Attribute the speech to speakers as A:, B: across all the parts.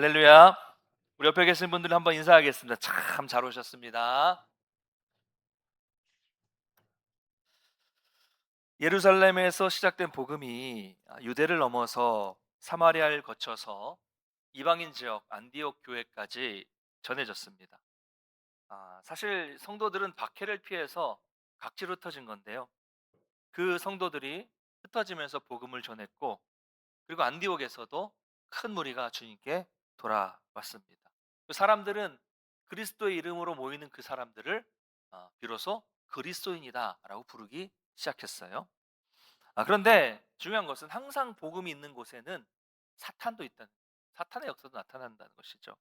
A: 할렐루야. 우리 옆에 계신 분들 한번 인사하겠습니다. 참 잘 오셨습니다. 예루살렘에서 시작된 복음이 유대를 넘어서 사마리아를 거쳐서 이방인 지역 안디옥 교회까지 전해졌습니다. 사실 성도들은 박해를 피해서 각지로 흩어진 건데요. 그 성도들이 흩어지면서 복음을 전했고, 그리고 안디옥에서도 큰 무리가 주님께 돌아왔습니다. 그 사람들은 그리스도의 이름으로 모이는 그 사람들을 비로소 그리스도인이다라고 부르기 시작했어요. 그런데 중요한 것은 항상 복음이 있는 곳에는 사탄도 있다는, 사탄의 역사도 나타난다는 것이죠.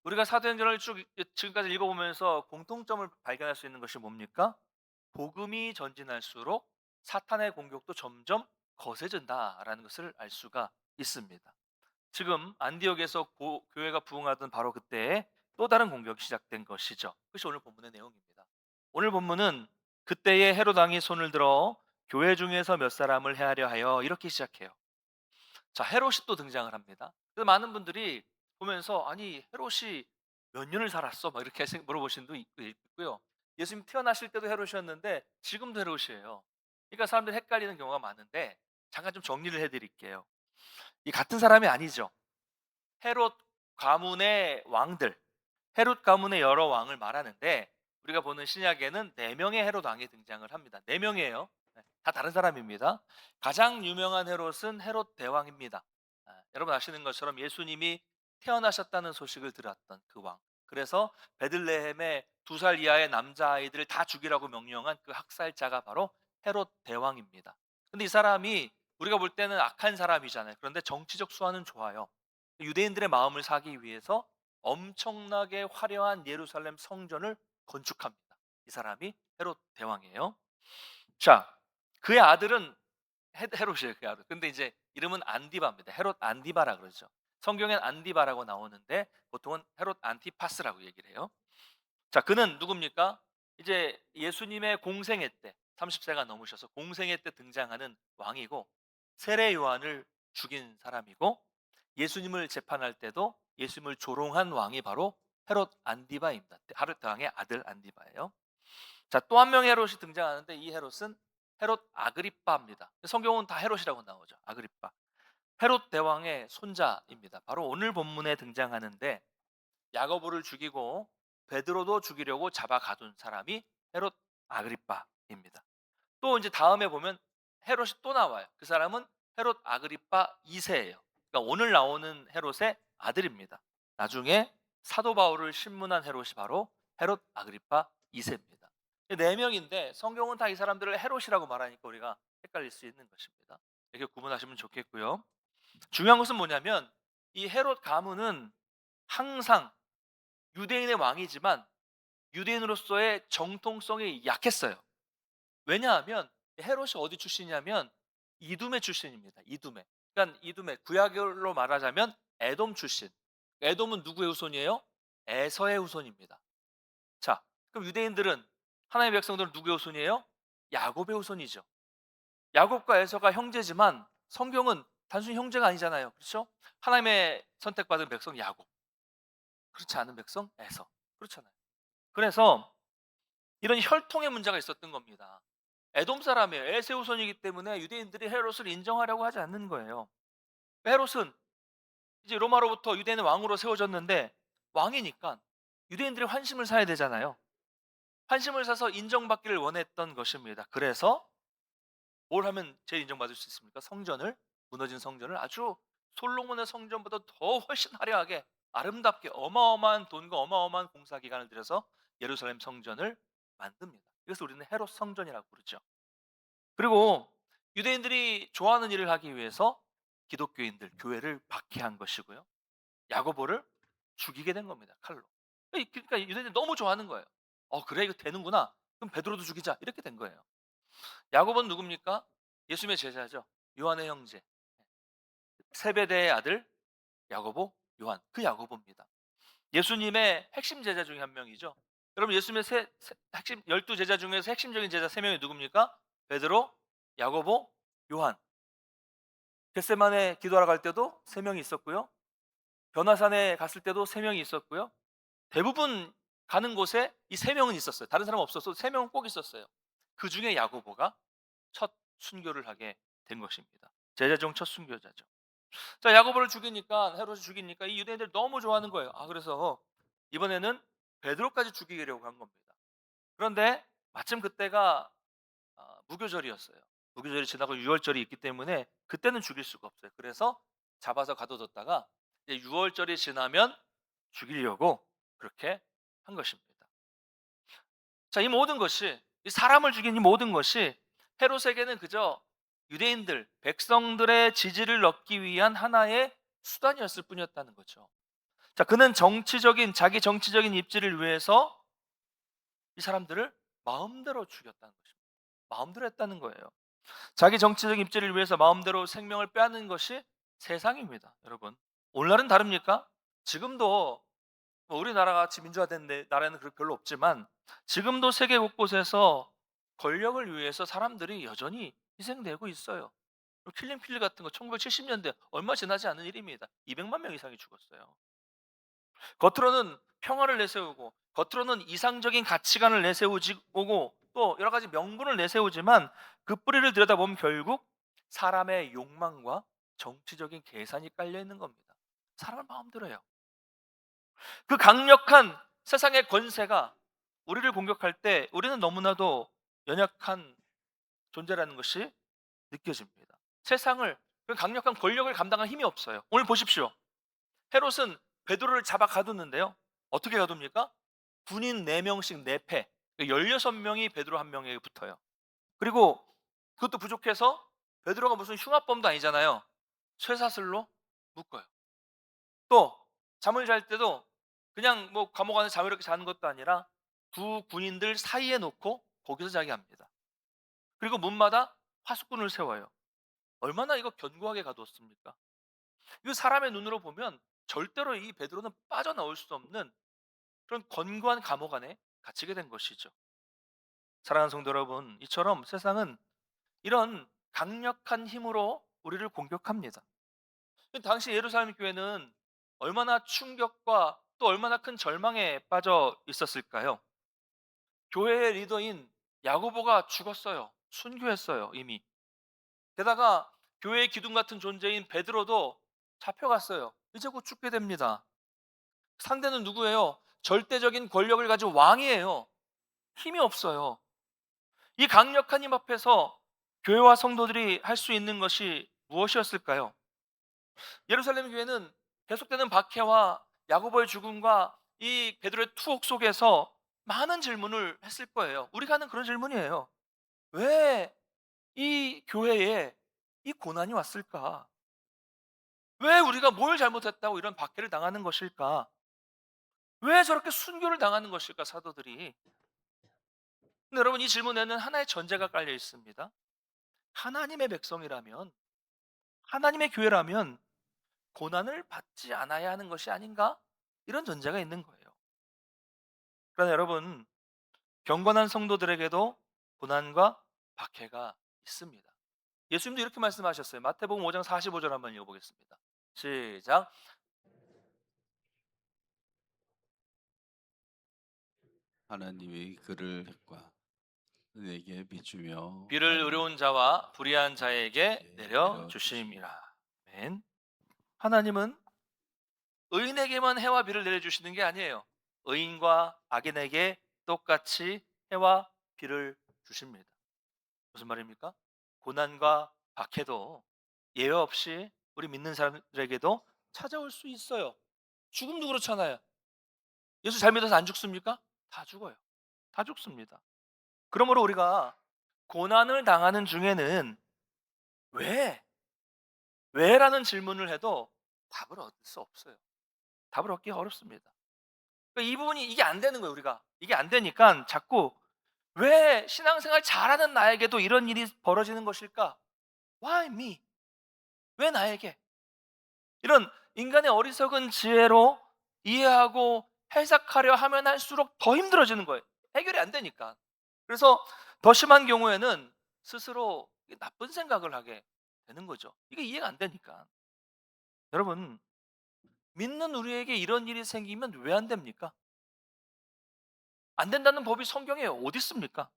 A: 우리가 사도행전을 쭉 지금까지 읽어보면서 공통점을 발견할 수 있는 것이 뭡니까? 복음이 전진할수록 사탄의 공격도 점점 거세진다라는 것을 알 수가 있습니다. 지금 안디옥에서 교회가 부흥하던 바로 그때에 또 다른 공격이 시작된 것이죠. 그것이 오늘 본문의 내용입니다. 오늘 본문은 그때에 헤롯 왕이 손을 들어 교회 중에서 몇 사람을 해하려 하여 이렇게 시작해요. 자, 헤롯이 또 등장을 합니다. 그래서 많은 분들이 보면서 아니 헤롯이 몇 년을 살았어? 막 이렇게 물어보신 분도 있고요. 예수님 태어나실 때도 헤롯이었는데 지금도 헤롯이에요. 그러니까 사람들이 헷갈리는 경우가 많은데 잠깐 좀 정리를 해드릴게요. 이 같은 사람이 아니죠. 헤롯 가문의 왕들, 헤롯 가문의 여러 왕을 말하는데 우리가 보는 신약에는 네 명의 헤롯 왕이 등장을 합니다. 네 명이에요. 다 다른 사람입니다. 가장 유명한 헤롯은 헤롯 대왕입니다. 여러분 아시는 것처럼 예수님이 태어나셨다는 소식을 들었던 그 왕. 그래서 베들레헴의 2살 이하의 남자아이들을 다 죽이라고 명령한 그 학살자가 바로 헤롯 대왕입니다. 근데 이 사람이 우리가 볼 때는 악한 사람이잖아요. 그런데 정치적 수완은 좋아요. 유대인들의 마음을 사기 위해서 엄청나게 화려한 예루살렘 성전을 건축합니다. 이 사람이 헤롯 대왕이에요. 자, 그의 아들은 헤롯이에요. 그 아들. 근데 이제 이름은 안디바입니다. 헤롯 안디바라 그러죠. 성경엔 안디바라고 나오는데 보통은 헤롯 안티파스라고 얘기를 해요. 자, 그는 누굽니까? 이제 예수님의 공생애 때 30세가 넘으셔서 공생애 때 등장하는 왕이고, 세례 요한을 죽인 사람이고, 예수님을 재판할 때도 예수님을 조롱한 왕이 바로 헤롯 안디바입니다. 헤롯 왕의 아들 안디바예요. 자, 또 한 명의 헤롯이 등장하는데 이 헤롯은 헤롯 아그리빠입니다. 성경은 다 헤롯이라고 나오죠. 아그리빠. 헤롯 대왕의 손자입니다. 바로 오늘 본문에 등장하는데 야고보를 죽이고 베드로도 죽이려고 잡아 가둔 사람이 헤롯 아그리빠입니다. 또 이제 다음에 보면 헤롯이 또 나와요. 그 사람은 헤롯 아그리빠 2세예요. 그러니까 오늘 나오는 헤롯의 아들입니다. 나중에 사도 바울을 신문한 헤롯이 바로 헤롯 아그리빠 2세입니다. 네 명인데 성경은 다 이 사람들을 헤롯이라고 말하니까 우리가 헷갈릴 수 있는 것입니다. 이렇게 구분하시면 좋겠고요. 중요한 것은 뭐냐면 이 헤롯 가문은 항상 유대인의 왕이지만 유대인으로서의 정통성이 약했어요. 왜냐하면 헤롯이 어디 출신이냐면 이두메 출신입니다. 이두메. 그러니까 이두메 구약으로 말하자면 에돔 출신. 에돔은 누구의 후손이에요? 에서의 후손입니다. 자, 그럼 유대인들은 하나님의 백성들은 누구의 후손이에요? 야곱의 후손이죠. 야곱과 에서가 형제지만 성경은 단순히 형제가 아니잖아요. 그렇죠? 하나님의 선택받은 백성 야곱. 그렇지 않은 백성 에서. 그렇잖아요. 그래서 이런 혈통의 문제가 있었던 겁니다. 에돔 사람이에요. 에세 후손이기 때문에 유대인들이 헤롯을 인정하려고 하지 않는 거예요. 헤롯은 이제 로마로부터 유대인의 왕으로 세워졌는데 왕이니까 유대인들이 환심을 사야 되잖아요. 환심을 사서 인정받기를 원했던 것입니다. 그래서 뭘 하면 제일 인정받을 수 있습니까? 성전을, 무너진 성전을 아주 솔로몬의 성전보다 더 훨씬 화려하게 아름답게 어마어마한 돈과 어마어마한 공사 기간을 들여서 예루살렘 성전을 만듭니다. 그래서 우리는 헤롯 성전이라고 부르죠. 그리고 유대인들이 좋아하는 일을 하기 위해서 기독교인들, 교회를 박해한 것이고요. 야고보를 죽이게 된 겁니다. 칼로. 그러니까 유대인들이 너무 좋아하는 거예요. 그래 이거 되는구나. 그럼 베드로도 죽이자. 이렇게 된 거예요. 야고보는 누굽니까? 예수님의 제자죠. 요한의 형제. 세베대의 아들 야고보, 요한. 그 야고보입니다. 예수님의 핵심 제자 중에 한 명이죠. 여러분 예수님의 핵심 12 제자 중에서 핵심적인 제자 3명이 누굽니까? 베드로, 야고보, 요한. 겟세마네 기도하러 갈 때도 3명이 있었고요. 변화산에 갔을 때도 3 명이 있었고요. 대부분 가는 곳에 이 3 명은 있었어요. 다른 사람은 없었어도 3 명은 꼭 있었어요. 그중에 야고보가 첫 순교를 하게 된 것입니다. 제자 중 첫 순교자죠. 자, 야고보를 죽이니까, 헤롯이 죽이니까 이 유대인들이 너무 좋아하는 거예요. 그래서 이번에는 베드로까지 죽이려고 한 겁니다. 그런데 마침 그때가 무교절이었어요. 무교절이 지나고 유월절이 있기 때문에 그때는 죽일 수가 없어요. 그래서 잡아서 가둬뒀다가 이제 유월절이 지나면 죽이려고 그렇게 한 것입니다. 자, 이 모든 것이, 이 사람을 죽인 이 모든 것이 헤롯에게는 그저 유대인들, 백성들의 지지를 얻기 위한 하나의 수단이었을 뿐이었다는 거죠. 자, 그는 자기 정치적인 입지를 위해서 이 사람들을 마음대로 죽였다는 것입니다. 마음대로 했다는 거예요. 자기 정치적 입지를 위해서 마음대로 생명을 빼앗는 것이 세상입니다, 여러분. 오늘날은 다릅니까? 지금도 뭐 우리나라 같이 민주화된 나라는 별로 없지만 지금도 세계 곳곳에서 권력을 위해서 사람들이 여전히 희생되고 있어요. 킬링필리 같은 거 1970년대 얼마 지나지 않은 일입니다. 200만 명 이상이 죽었어요. 겉으로는 평화를 내세우고 겉으로는 이상적인 가치관을 내세우고 또 여러 가지 명분을 내세우지만 그 뿌리를 들여다보면 결국 사람의 욕망과 정치적인 계산이 깔려 있는 겁니다. 사람을 마음대로 해요. 그 강력한 세상의 권세가 우리를 공격할 때 우리는 너무나도 연약한 존재라는 것이 느껴집니다. 세상을, 그 강력한 권력을 감당할 힘이 없어요. 오늘 보십시오. 헤롯은 베드로를 잡아 가뒀는데요. 어떻게 가둡니까? 군인 4명씩 4패, 16명이 베드로 1명에게 붙어요. 그리고 그것도 부족해서 베드로가 무슨 흉악범도 아니잖아요. 쇠사슬로 묶어요. 또 잠을 잘 때도 그냥 뭐 감옥 안에 잠을 이렇게 자는 것도 아니라 두 군인들 사이에 놓고 거기서 자게 합니다. 그리고 문마다 파수꾼을 세워요. 얼마나 이거 견고하게 가두었습니까? 이거 사람의 눈으로 보면 절대로 이 베드로는 빠져나올 수 없는 그런 견고한 감옥 안에 갇히게 된 것이죠. 사랑하는 성도 여러분, 이처럼 세상은 이런 강력한 힘으로 우리를 공격합니다. 당시 예루살렘 교회는 얼마나 충격과 또 얼마나 큰 절망에 빠져 있었을까요? 교회의 리더인 야고보가 죽었어요. 순교했어요, 이미. 게다가 교회의 기둥 같은 존재인 베드로도 잡혀갔어요. 이제 곧 죽게 됩니다. 상대는 누구예요? 절대적인 권력을 가진 왕이에요. 힘이 없어요. 이 강력한 힘 앞에서 교회와 성도들이 할 수 있는 것이 무엇이었을까요? 예루살렘 교회는 계속되는 박해와 야고보의 죽음과 이 베드로의 투옥 속에서 많은 질문을 했을 거예요. 우리가 하는 그런 질문이에요. 왜 이 교회에 이 고난이 왔을까? 왜 우리가 뭘 잘못했다고 이런 박해를 당하는 것일까? 왜 저렇게 순교를 당하는 것일까, 사도들이? 근데 여러분, 이 질문에는 하나의 전제가 깔려 있습니다. 하나님의 백성이라면, 하나님의 교회라면 고난을 받지 않아야 하는 것이 아닌가? 이런 전제가 있는 거예요. 그러나 여러분, 경건한 성도들에게도 고난과 박해가 있습니다. 예수님도 이렇게 말씀하셨어요. 마태복음 5장 45절 한번 읽어보겠습니다. 시작.
B: 하나님의 그를 과 내게 비추며
A: 비를 의로운 자와 불의한 자에게 내려 주심이라. 아멘. 하나님은 의인에게만 해와 비를 내려주시는 게 아니에요. 의인과 악인에게 똑같이 해와 비를 주십니다. 무슨 말입니까? 고난과 박해도 예외 없이 우리 믿는 사람들에게도 찾아올 수 있어요. 죽음도 그렇잖아요. 예수 잘 믿어서 안 죽습니까? 다 죽어요. 다 죽습니다. 그러므로 우리가 고난을 당하는 중에는 왜? 왜라는 질문을 해도 답을 얻을 수 없어요. 답을 얻기가 어렵습니다. 그러니까 이 부분이, 이게 안 되는 거예요, 우리가. 이게 안 되니까 자꾸 왜 신앙생활 잘하는 나에게도 이런 일이 벌어지는 것일까? Why me? 왜 나에게? 이런 인간의 어리석은 지혜로 이해하고 해석하려 하면 할수록 더 힘들어지는 거예요. 해결이 안 되니까. 그래서 더 심한 경우에는 스스로 나쁜 생각을 하게 되는 거죠. 이게 이해가 안 되니까. 여러분, 믿는 우리에게 이런 일이 생기면 왜 안 됩니까? 안 된다는 법이 성경에 어디 있습니까?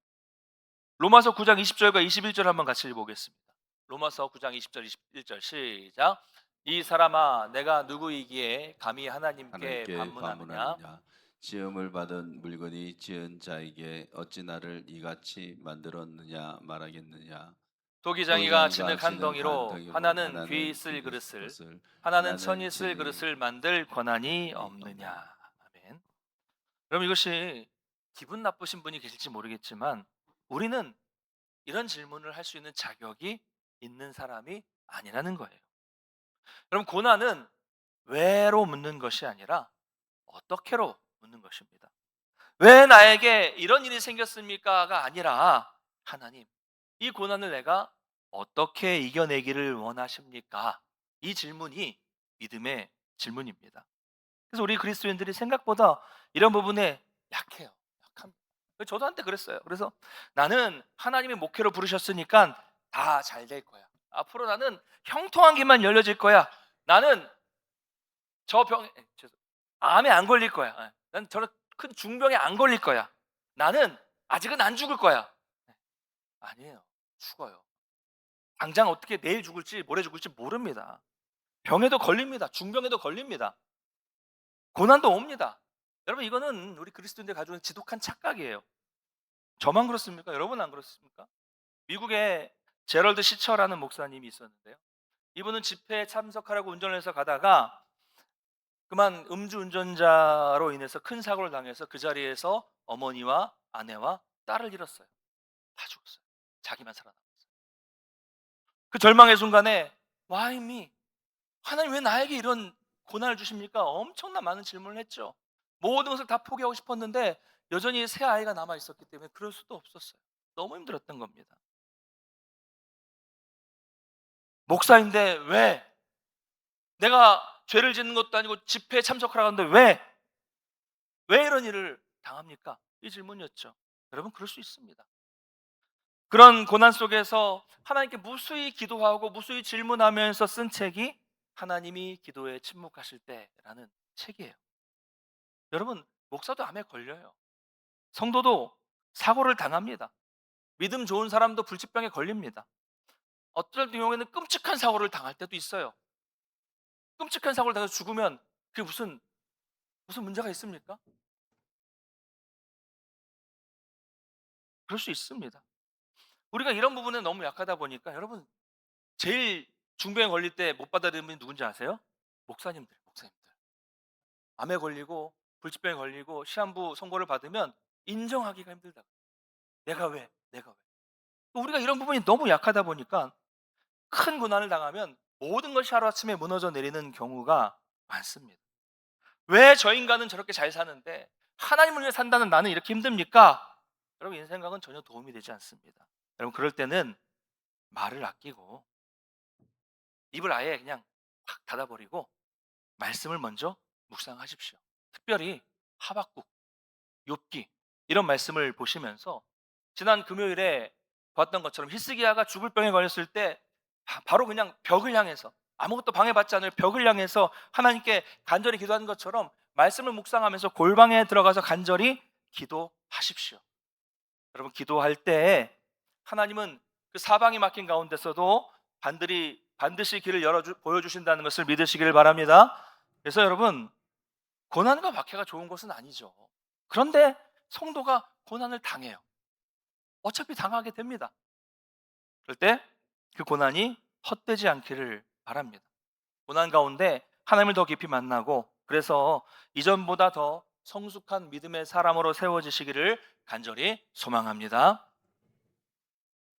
A: 로마서 9장 20절과 21절 한번 같이 읽어보겠습니다. 로마서 9장 20절 21절 시작. 이 사람아 내가 누구이기에 감히 하나님께
B: 하나님께
A: 반문하느냐.
B: 반문하느냐. 시험을 받은 물건이 지은 자에게 어찌 나를 이같이 만들었느냐 말하겠느냐.
A: 도기장이가
B: 도기장이가
A: 진흙 한
B: 지는
A: 덩이로
B: 간덩이로
A: 하나는 귀
B: 하나는
A: 쓸
B: 귀를
A: 그릇을
B: 것을
A: 하나는
B: 하나는
A: 천이 쓸
B: 친히
A: 그릇을 만들 권한이 없느냐.
B: 없느냐.
A: 아멘. 그럼 이것이 기분 나쁘신 분이 계실지 모르겠지만 우리는 이런 질문을 할 수 있는 자격이 있는 사람이 아니라는 거예요. 그럼 고난은 왜로 묻는 것이 아니라 어떻게로 묻는 것입니다. 왜 나에게 이런 일이 생겼습니까가 아니라 하나님, 이 고난을 내가 어떻게 이겨내기를 원하십니까? 이 질문이 믿음의 질문입니다. 그래서 우리 그리스도인들이 생각보다 이런 부분에 약해요. 약합니다. 저도 한때 그랬어요. 그래서 나는 하나님이 목회로 부르셨으니까 다 잘 될 거야. 앞으로 나는 형통한 길만 열려질 거야. 나는 저 병, 암에 안 걸릴 거야. 난 저런 큰 중병에 안 걸릴 거야. 나는 아직은 안 죽을 거야. 아니에요. 죽어요. 당장 어떻게 내일 죽을지 모레 죽을지 모릅니다. 병에도 걸립니다. 중병에도 걸립니다. 고난도 옵니다. 여러분 이거는 우리 그리스도인들 가지고 있는 지독한 착각이에요. 저만 그렇습니까? 여러분 안 그렇습니까? 미국에 제럴드 시처라는 목사님이 있었는데요. 이분은 집회에 참석하라고 운전을 해서 가다가 그만 음주운전자로 인해서 큰 사고를 당해서 그 자리에서 어머니와 아내와 딸을 잃었어요. 다 죽었어요. 자기만 살아남았어요. 그 절망의 순간에 Why me? 하나님 왜 나에게 이런 고난을 주십니까? 엄청난 많은 질문을 했죠. 모든 것을 다 포기하고 싶었는데 여전히 새 아이가 남아 있었기 때문에 그럴 수도 없었어요. 너무 힘들었던 겁니다. 목사인데 왜? 내가 죄를 짓는 것도 아니고 집회에 참석하러 가는데 왜 이런 일을 당합니까? 이 질문이었죠. 여러분 그럴 수 있습니다. 그런 고난 속에서 하나님께 무수히 기도하고 무수히 질문하면서 쓴 책이 하나님이 기도에 침묵하실 때라는 책이에요. 여러분 목사도 암에 걸려요. 성도도 사고를 당합니다. 믿음 좋은 사람도 불치병에 걸립니다. 어떨 경우에는 끔찍한 사고를 당할 때도 있어요. 끔찍한 사고를 당해서 죽으면 그게 무슨 문제가 있습니까? 그럴 수 있습니다. 우리가 이런 부분에 너무 약하다 보니까 여러분 제일 중병에 걸릴 때 못 받아들이는 분이 누군지 아세요? 목사님들. 암에 걸리고 불치병에 걸리고 시한부 선고를 받으면 인정하기가 힘들다. 내가 왜? 내가 왜? 우리가 이런 부분이 너무 약하다 보니까 큰 고난을 당하면 모든 것이 하루아침에 무너져 내리는 경우가 많습니다. 왜 저 인간은 저렇게 잘 사는데 하나님을 위해 산다는 나는 이렇게 힘듭니까? 여러분 이 생각은 전혀 도움이 되지 않습니다. 여러분 그럴 때는 말을 아끼고 입을 아예 그냥 확 닫아버리고 말씀을 먼저 묵상하십시오. 특별히 하박국, 욥기 이런 말씀을 보시면서 지난 금요일에 봤던 것처럼 히스기야가 죽을 병에 걸렸을 때 바로 그냥 벽을 향해서 아무것도 방해받지 않을 벽을 향해서 하나님께 간절히 기도하는 것처럼 말씀을 묵상하면서 골방에 들어가서 간절히 기도하십시오. 여러분 기도할 때 하나님은 그 사방이 막힌 가운데서도 반드시 길을 보여주신다는 것을 믿으시길 바랍니다. 그래서 여러분 고난과 박해가 좋은 것은 아니죠. 그런데 성도가 고난을 당해요. 어차피 당하게 됩니다. 그럴 때 그 고난이 헛되지 않기를 바랍니다. 고난 가운데 하나님을 더 깊이 만나고 그래서 이전보다 더 성숙한 믿음의 사람으로 세워지시기를 간절히 소망합니다.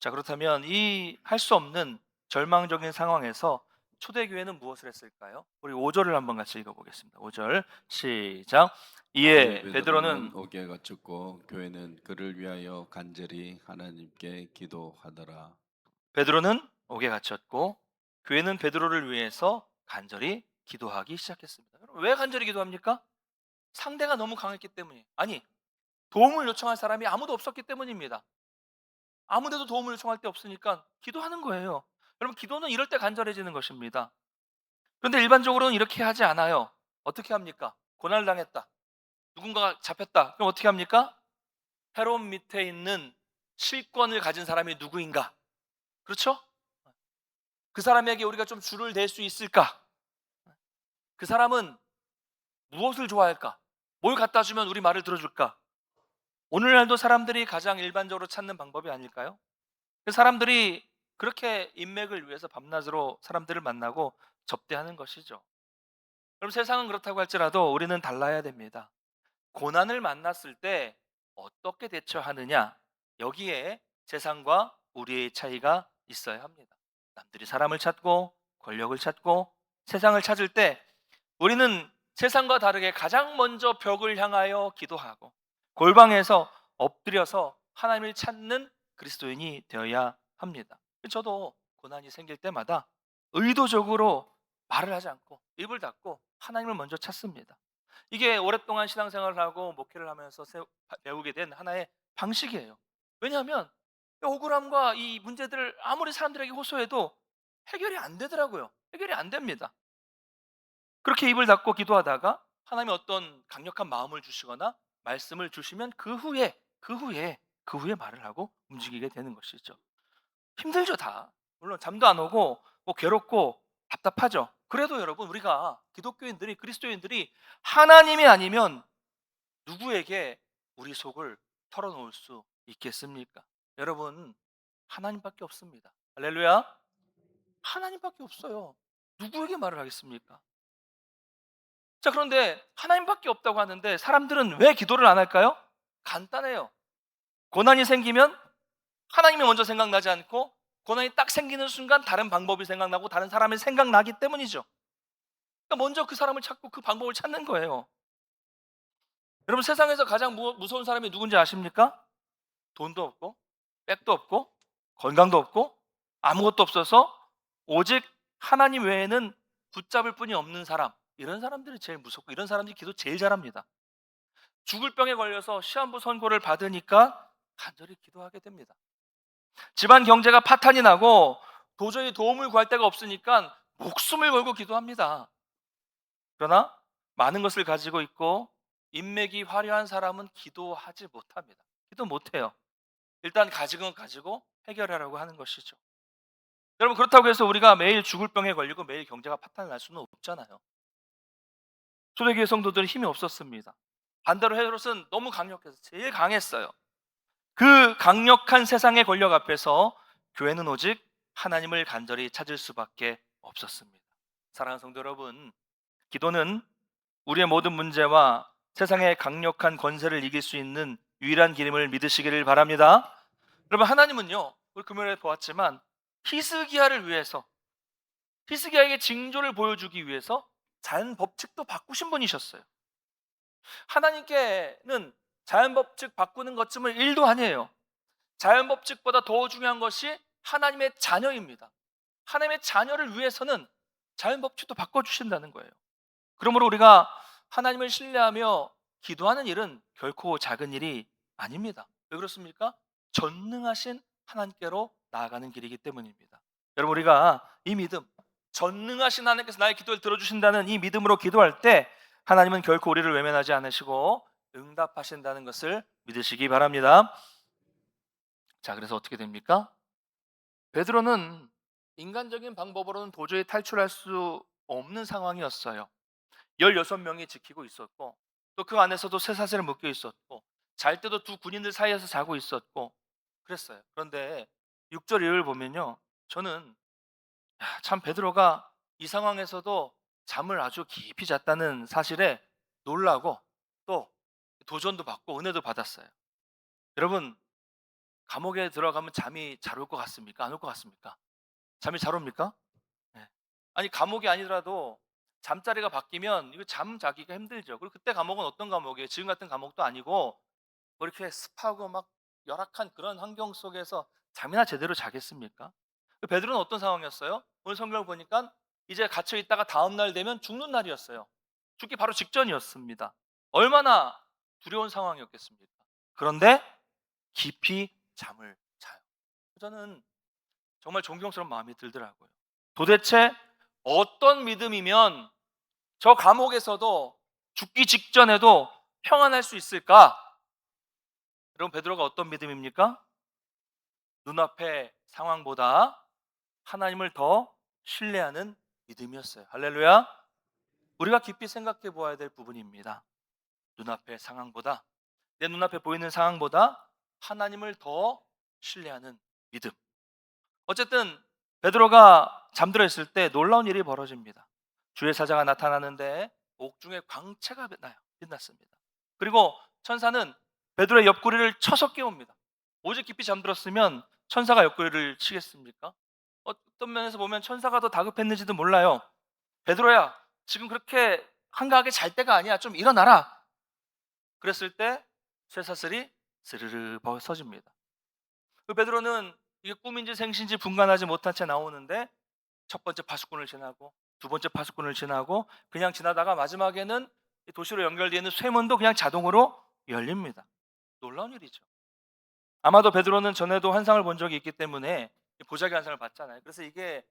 A: 자, 그렇다면 이 할 수 없는 절망적인 상황에서 초대교회는 무엇을 했을까요? 우리 5절을 한번 같이 읽어보겠습니다. 5절 시작.
B: 이에
A: 이에
B: 베드로는
A: 베드로는
B: 옥에 갇혔고 교회는 그를 위하여 간절히 하나님께 기도하더라.
A: 옥에 갇혔고 교회는 베드로를 위해서 간절히 기도하기 시작했습니다. 왜 간절히 기도합니까? 상대가 너무 강했기 때문이에요. 아니, 도움을 요청할 사람이 아무도 없었기 때문입니다. 아무데도 도움을 요청할 데 없으니까 기도하는 거예요. 여러분 기도는 이럴 때 간절해지는 것입니다. 그런데 일반적으로는 이렇게 하지 않아요. 어떻게 합니까? 고난을 당했다. 누군가가 잡혔다. 그럼 어떻게 합니까? 헤롯 밑에 있는 실권을 가진 사람이 누구인가? 그렇죠? 그 사람에게 우리가 좀 줄을 댈 수 있을까? 그 사람은 무엇을 좋아할까? 뭘 갖다 주면 우리 말을 들어줄까? 오늘날도 사람들이 가장 일반적으로 찾는 방법이 아닐까요? 그 사람들이 그렇게 인맥을 위해서 밤낮으로 사람들을 만나고 접대하는 것이죠. 그럼 세상은 그렇다고 할지라도 우리는 달라야 됩니다. 고난을 만났을 때 어떻게 대처하느냐, 여기에 세상과 우리의 차이가 있어야 합니다. 남들이 사람을 찾고 권력을 찾고 세상을 찾을 때 우리는 세상과 다르게 가장 먼저 벽을 향하여 기도하고 골방에서 엎드려서 하나님을 찾는 그리스도인이 되어야 합니다. 저도 고난이 생길 때마다 의도적으로 말을 하지 않고 입을 닫고 하나님을 먼저 찾습니다. 이게 오랫동안 신앙생활을 하고 목회를 하면서 배우게 된 하나의 방식이에요. 왜냐하면 이 억울함과 이 문제들을 아무리 사람들에게 호소해도 해결이 안 되더라고요. 해결이 안 됩니다. 그렇게 입을 닫고 기도하다가 하나님이 어떤 강력한 마음을 주시거나 말씀을 주시면 그 후에 말을 하고 움직이게 되는 것이죠. 힘들죠, 다. 물론 잠도 안 오고 뭐 괴롭고 답답하죠. 그래도 여러분, 우리가 기독교인들이, 그리스도인들이 하나님이 아니면 누구에게 우리 속을 털어놓을 수 있겠습니까? 여러분, 하나님밖에 없습니다. 할렐루야. 하나님밖에 없어요. 누구에게 말을 하겠습니까? 자, 그런데 하나님밖에 없다고 하는데 사람들은 왜 기도를 안 할까요? 간단해요. 고난이 생기면 하나님이 먼저 생각나지 않고 고난이 딱 생기는 순간 다른 방법이 생각나고 다른 사람이 생각나기 때문이죠. 그러니까 먼저 그 사람을 찾고 그 방법을 찾는 거예요. 여러분, 세상에서 가장 무서운 사람이 누군지 아십니까? 돈도 없고 백도 없고 건강도 없고 아무것도 없어서 오직 하나님 외에는 붙잡을 뿐이 없는 사람, 이런 사람들이 제일 무섭고 이런 사람들이 기도 제일 잘합니다. 죽을 병에 걸려서 시한부 선고를 받으니까 간절히 기도하게 됩니다. 집안 경제가 파탄이 나고 도저히 도움을 구할 데가 없으니까 목숨을 걸고 기도합니다. 그러나 많은 것을 가지고 있고 인맥이 화려한 사람은 기도하지 못합니다. 기도 못해요. 일단 가진 건 가지고 해결하라고 하는 것이죠. 여러분, 그렇다고 해서 우리가 매일 죽을 병에 걸리고 매일 경제가 파탄 날 수는 없잖아요. 초대교회 성도들은 힘이 없었습니다. 반대로 헤롯은 너무 강력해서 제일 강했어요. 그 강력한 세상의 권력 앞에서 교회는 오직 하나님을 간절히 찾을 수밖에 없었습니다. 사랑하는 성도 여러분, 기도는 우리의 모든 문제와 세상의 강력한 권세를 이길 수 있는 유일한 길임을 믿으시기를 바랍니다. 여러분, 하나님은요, 우리 금요일에 보았지만 히스기야를 위해서, 히스기야에게 징조를 보여주기 위해서 자연 법칙도 바꾸신 분이셨어요. 하나님께는 자연 법칙 바꾸는 것쯤은 일도 아니에요. 자연 법칙보다 더 중요한 것이 하나님의 자녀입니다. 하나님의 자녀를 위해서는 자연 법칙도 바꿔주신다는 거예요. 그러므로 우리가 하나님을 신뢰하며 기도하는 일은 결코 작은 일이 아닙니다. 왜 그렇습니까? 전능하신 하나님께로 나아가는 길이기 때문입니다. 여러분, 우리가 이 믿음, 전능하신 하나님께서 나의 기도를 들어주신다는 이 믿음으로 기도할 때 하나님은 결코 우리를 외면하지 않으시고 응답하신다는 것을 믿으시기 바랍니다. 자, 그래서 어떻게 됩니까? 베드로는 인간적인 방법으로는 도저히 탈출할 수 없는 상황이었어요. 16명이 지키고 있었고 또 그 안에서도 쇠사슬에 묶여 있었고 잘 때도 두 군인들 사이에서 자고 있었고 그랬어요. 그런데 6절 이후를 보면요, 저는 참 베드로가 이 상황에서도 잠을 아주 깊이 잤다는 사실에 놀라고 또 도전도 받고 은혜도 받았어요. 여러분, 감옥에 들어가면 잠이 잘 올 것 같습니까? 안 올 것 같습니까? 잠이 잘 옵니까? 네. 아니, 감옥이 아니더라도 잠자리가 바뀌면 이거 잠 자기가 힘들죠. 그리고 그때 감옥은 어떤 감옥이에요? 지금 같은 감옥도 아니고 뭐 이렇게 습하고 막 열악한 그런 환경 속에서 잠이나 제대로 자겠습니까? 베드로는 어떤 상황이었어요? 오늘 성경을 보니까 이제 갇혀 있다가 다음 날 되면 죽는 날이었어요. 죽기 바로 직전이었습니다. 얼마나 두려운 상황이었겠습니까? 그런데 깊이 잠을 자요. 저는 정말 존경스러운 마음이 들더라고요. 도대체 어떤 믿음이면 저 감옥에서도 죽기 직전에도 평안할 수 있을까? 여러분, 베드로가 어떤 믿음입니까? 눈앞의 상황보다 하나님을 더 신뢰하는 믿음이었어요. 할렐루야. 우리가 깊이 생각해 보아야 될 부분입니다. 눈앞의 상황보다, 내 눈앞에 보이는 상황보다 하나님을 더 신뢰하는 믿음. 어쨌든 베드로가 잠들어 있을 때 놀라운 일이 벌어집니다. 주의 사자가 나타나는데 옥중에 광채가 나요. 빛났습니다. 그리고 천사는 베드로의 옆구리를 쳐서 깨웁니다. 오직 깊이 잠들었으면 천사가 옆구리를 치겠습니까? 어떤 면에서 보면 천사가 더 다급했는지도 몰라요. 베드로야, 지금 그렇게 한가하게 잘 때가 아니야. 좀 일어나라. 그랬을 때 쇠사슬이 스르르 벗어집니다. 그 베드로는 이게 꿈인지 생신지 분간하지 못한 채 나오는데 첫 번째 파수꾼을 지나고 두 번째 파수꾼을 지나고 그냥 지나다가 마지막에는 이 도시로 연결되어 있는 쇠문도 그냥 자동으로 열립니다. 놀라운 일이죠. 아마도 베드로는 전에도 환상을 본 적이 있기 때문에 보자기 환상을 봤잖아요. 그래서 이게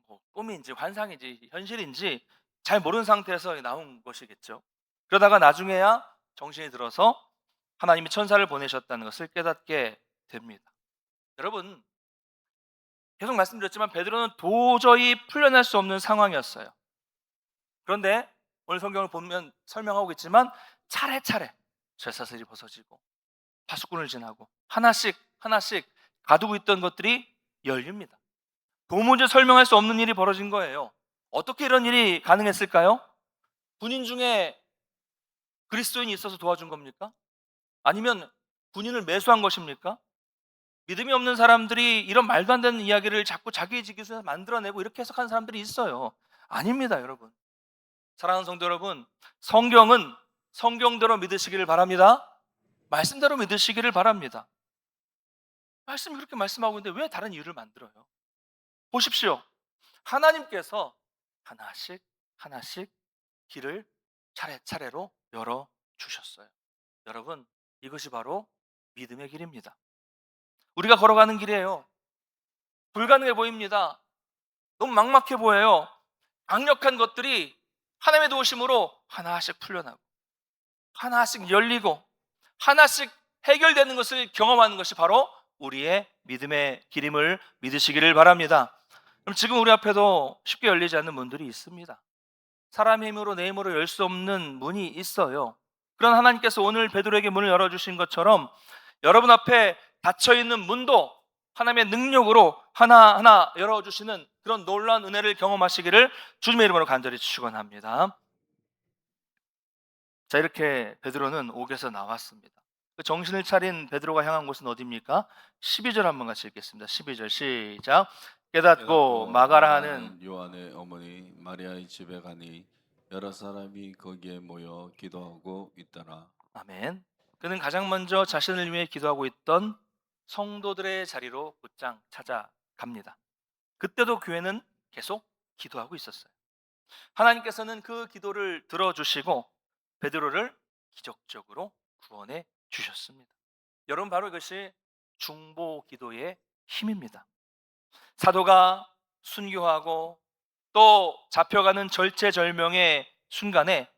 A: 뭐 꿈인지 환상인지 현실인지 잘 모르는 상태에서 나온 것이겠죠. 그러다가 나중에야 정신이 들어서 하나님이 천사를 보내셨다는 것을 깨닫게 됩니다. 여러분, 계속 말씀드렸지만 베드로는 도저히 풀려날 수 없는 상황이었어요. 그런데 오늘 성경을 보면 설명하고 있지만 차례차례 쇠사슬이 벗어지고 파수꾼을 지나고 하나씩 하나씩 가두고 있던 것들이 열립니다. 도무지 설명할 수 없는 일이 벌어진 거예요. 어떻게 이런 일이 가능했을까요? 군인 중에 그리스도인이 있어서 도와준 겁니까? 아니면 군인을 매수한 것입니까? 믿음이 없는 사람들이 이런 말도 안 되는 이야기를 자꾸 자기의 지기에서 만들어내고 이렇게 해석하는 사람들이 있어요. 아닙니다, 여러분. 사랑하는 성도 여러분, 성경은 성경대로 믿으시기를 바랍니다. 말씀대로 믿으시기를 바랍니다. 말씀이 그렇게 말씀하고 있는데 왜 다른 이유를 만들어요? 보십시오. 하나님께서 하나씩 하나씩 길을 차례차례로 열어주셨어요. 여러분, 이것이 바로 믿음의 길입니다. 우리가 걸어가는 길이에요. 불가능해 보입니다. 너무 막막해 보여요. 강력한 것들이 하나님의 도우심으로 하나씩 풀려나고 하나씩 열리고 하나씩 해결되는 것을 경험하는 것이 바로 우리의 믿음의 길임을 믿으시기를 바랍니다. 그럼 지금 우리 앞에도 쉽게 열리지 않는 문들이 있습니다. 사람의 힘으로 내 힘으로 열 수 없는 문이 있어요. 그런 하나님께서 오늘 베드로에게 문을 열어주신 것처럼 여러분 앞에 닫혀있는 문도 하나님의 능력으로 하나하나 열어주시는 그런 놀라운 은혜를 경험하시기를 주님의 이름으로 간절히 축원합니다. 자, 이렇게 베드로는 옥에서 나왔습니다. 그 정신을 차린 베드로가 향한 곳은 어디입니까? 12절 한번 같이 읽겠습니다. 12절 시작. 깨닫고 마가라 하는
B: 요한의 어머니 마리아의 집에 가니 여러 사람이 거기에 모여 기도하고 있더라.
A: 아멘. 그는 가장 먼저 자신을 위해 기도하고 있던 성도들의 자리로 곧장 찾아갑니다. 그때도 교회는 계속 기도하고 있었어요. 하나님께서는 그 기도를 들어주시고 베드로를 기적적으로 구원해 주셨습니다. 여러분, 바로 이것이 중보 기도의 힘입니다. 사도가 순교하고 또 잡혀가는 절체절명의 순간에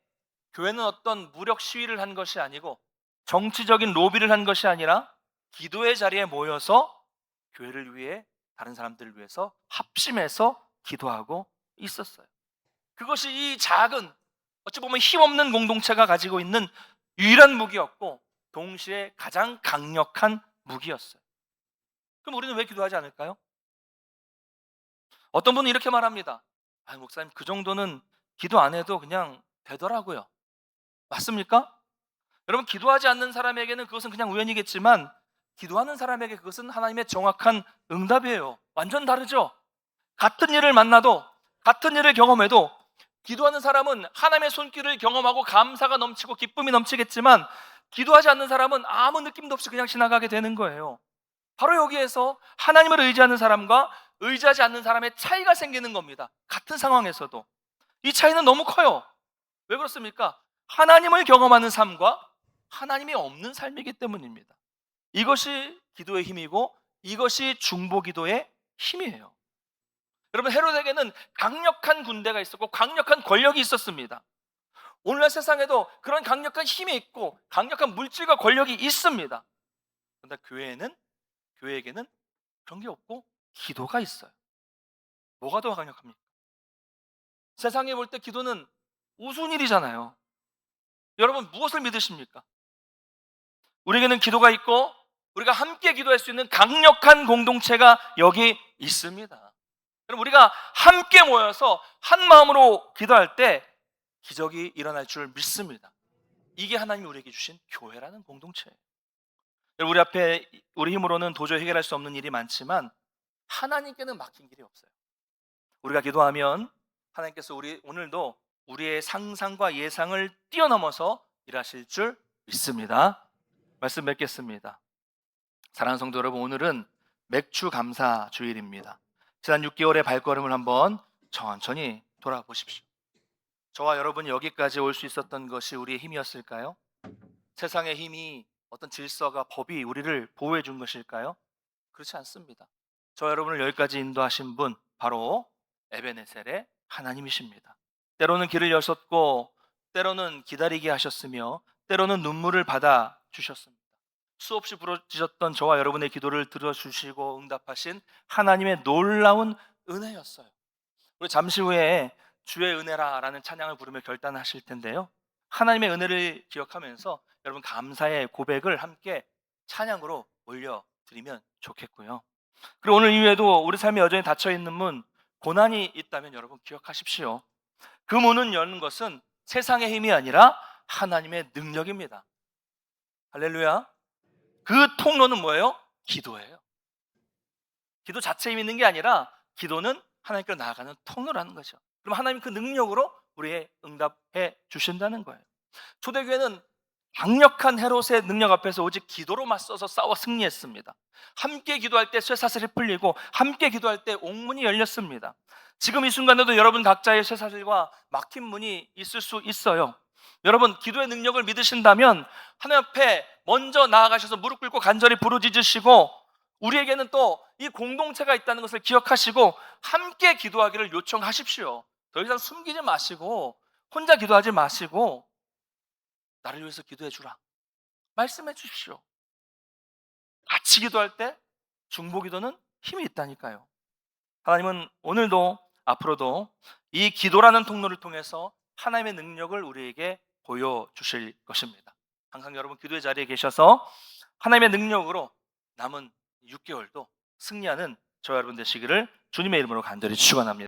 A: 교회는 어떤 무력 시위를 한 것이 아니고 정치적인 로비를 한 것이 아니라 기도의 자리에 모여서 교회를 위해, 다른 사람들을 위해서 합심해서 기도하고 있었어요. 그것이 이 작은, 어찌 보면 힘없는 공동체가 가지고 있는 유일한 무기였고 동시에 가장 강력한 무기였어요. 그럼 우리는 왜 기도하지 않을까요? 어떤 분은 이렇게 말합니다. 목사님, 그 정도는 기도 안 해도 그냥 되더라고요. 맞습니까? 여러분, 기도하지 않는 사람에게는 그것은 그냥 우연이겠지만 기도하는 사람에게 그것은 하나님의 정확한 응답이에요. 완전 다르죠? 같은 일을 만나도, 같은 일을 경험해도 기도하는 사람은 하나님의 손길을 경험하고 감사가 넘치고 기쁨이 넘치겠지만 기도하지 않는 사람은 아무 느낌도 없이 그냥 지나가게 되는 거예요. 바로 여기에서 하나님을 의지하는 사람과 의지하지 않는 사람의 차이가 생기는 겁니다. 같은 상황에서도 이 차이는 너무 커요. 왜 그렇습니까? 하나님을 경험하는 삶과 하나님이 없는 삶이기 때문입니다. 이것이 기도의 힘이고 이것이 중보 기도의 힘이에요. 여러분, 헤롯에게는 강력한 군대가 있었고 강력한 권력이 있었습니다. 오늘날 세상에도 그런 강력한 힘이 있고 강력한 물질과 권력이 있습니다. 그런데 교회에게는 그런 게 없고 기도가 있어요. 뭐가 더 강력합니까? 세상에 볼 때 기도는 우스운 일이잖아요. 여러분, 무엇을 믿으십니까? 우리에게는 기도가 있고 우리가 함께 기도할 수 있는 강력한 공동체가 여기 있습니다. 그럼 우리가 함께 모여서 한 마음으로 기도할 때 기적이 일어날 줄 믿습니다. 이게 하나님이 우리에게 주신 교회라는 공동체예요. 우리 앞에 우리 힘으로는 도저히 해결할 수 없는 일이 많지만 하나님께는 막힌 길이 없어요. 우리가 기도하면 하나님께서 오늘도 우리의 상상과 예상을 뛰어넘어서 일하실 줄 믿습니다. 말씀 맺겠습니다. 사랑하는 성도 여러분, 오늘은 맥주 감사 주일입니다. 지난 6개월의 발걸음을 한번 천천히 돌아보십시오. 저와 여러분이 여기까지 올 수 있었던 것이 우리의 힘이었을까요? 세상의 힘이, 어떤 질서가, 법이 우리를 보호해 준 것일까요? 그렇지 않습니다. 저 여러분을 여기까지 인도하신 분, 바로 에베네셀의 하나님이십니다. 때로는 길을 여셨고 때로는 기다리게 하셨으며 때로는 눈물을 받아 주셨습니다. 수없이 부러지셨던 저와 여러분의 기도를 들어주시고 응답하신 하나님의 놀라운 은혜였어요. 우리 잠시 후에 주의 은혜라 라는 찬양을 부르며 결단하실 텐데요, 하나님의 은혜를 기억하면서 여러분 감사의 고백을 함께 찬양으로 올려드리면 좋겠고요. 그리고 오늘 이후에도 우리 삶에 여전히 닫혀있는 문, 고난이 있다면 여러분 기억하십시오. 그 문은 여는 것은 세상의 힘이 아니라 하나님의 능력입니다. 할렐루야. 그 통로는 뭐예요? 기도예요. 기도 자체에 힘이 있는 게 아니라 기도는 하나님께로 나아가는 통로라는 거죠. 그럼 하나님 그 능력으로 우리의 응답해 주신다는 거예요. 초대교회는 강력한 헤롯의 능력 앞에서 오직 기도로 맞서서 싸워 승리했습니다. 함께 기도할 때 쇠사슬이 풀리고 함께 기도할 때 옥문이 열렸습니다. 지금 이 순간에도 여러분 각자의 쇠사슬과 막힌 문이 있을 수 있어요. 여러분, 기도의 능력을 믿으신다면 하나님 앞에 먼저 나아가셔서 무릎 꿇고 간절히 부르짖으시고, 우리에게는 또 이 공동체가 있다는 것을 기억하시고 함께 기도하기를 요청하십시오. 더 이상 숨기지 마시고 혼자 기도하지 마시고 나를 위해서 기도해 주라 말씀해 주십시오. 같이 기도할 때 중보기도는 힘이 있다니까요. 하나님은 오늘도 앞으로도 이 기도라는 통로를 통해서 하나님의 능력을 우리에게 보여주실 것입니다. 항상 여러분 기도의 자리에 계셔서 하나님의 능력으로 남은 6개월도 승리하는 저와 여러분 되시기를 주님의 이름으로 간절히 축원합니다.